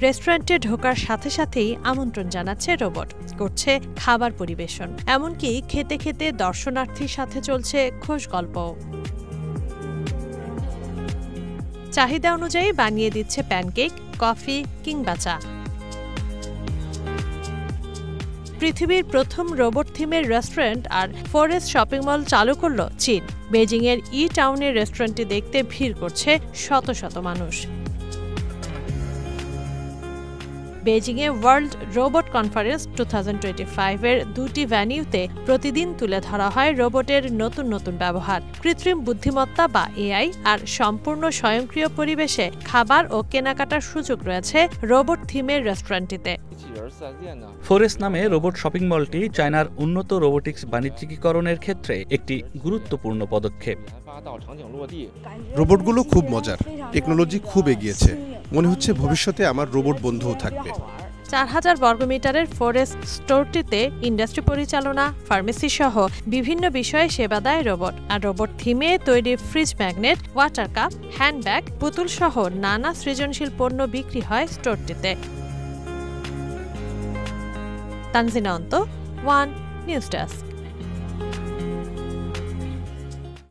রেস্টুরেন্টে ঢোকার সাথে সাথেই আমন্ত্রণ জানাচ্ছে রোবট, করছে খাবার পরিবেশন, এমনকি খেতে খেতে দর্শনার্থীর সাথে চলছে খোশ গল্প। চাহিদা অনুযায়ী বানিয়ে দিচ্ছে প্যানকেক, কফি কিংবা চা। পৃথিবীর প্রথম রোবট থিমের রেস্টুরেন্ট আর ফরেস্ট শপিং মল চালু করল চীন। বেজিংয়ের টাউনের রেস্টুরেন্টটি দেখতে ভিড় করছে শত শত মানুষ। বেজিংয়ে ওয়ার্ল্ড রোবট কনফারেন্স 2025-এর 2টি ভ্যানিউতে প্রতিদিন তুলে ধরা হয় রোবটের নতুন নতুন ব্যবহার, কৃত্রিম বুদ্ধিমত্তা বা এআই আর সম্পূর্ণ স্বয়ংক্রিয় পরিবেশে খাবার ও কেনাকাটার সুযোগ রয়েছে রোবট থিমের রেস্টুরেন্টটিতে। ফরেস্ট নামে রোবট শপিং মলটি চায়নার উন্নত রোবোটিক্স বাণিজ্যিকীকরণের ক্ষেত্রে একটি গুরুত্বপূর্ণ পদক্ষেপ। রোবটগুলো খুব মজার, টেকনোলজি খুব এগিয়েছে। মনে হচ্ছে ভবিষ্যতে আমার রোবট বন্ধুও থাকবে। 4000 বর্গমিটারের ফরেস্ট স্টোরটিতে ইন্ডাস্ট্রি পরিচালনা, ফার্মেসি সহ বিভিন্ন বিষয়ে সেবা দেয় রোবট। আর রোবট থিমে তৈরি fridge magnet, water cup, handbag, পুতুল সহ নানা সৃজনশীল পণ্য বিক্রি হয় স্টোরটিতে। তানজিনা অন্ত, ওয়ান নিউজ ডেস্ক।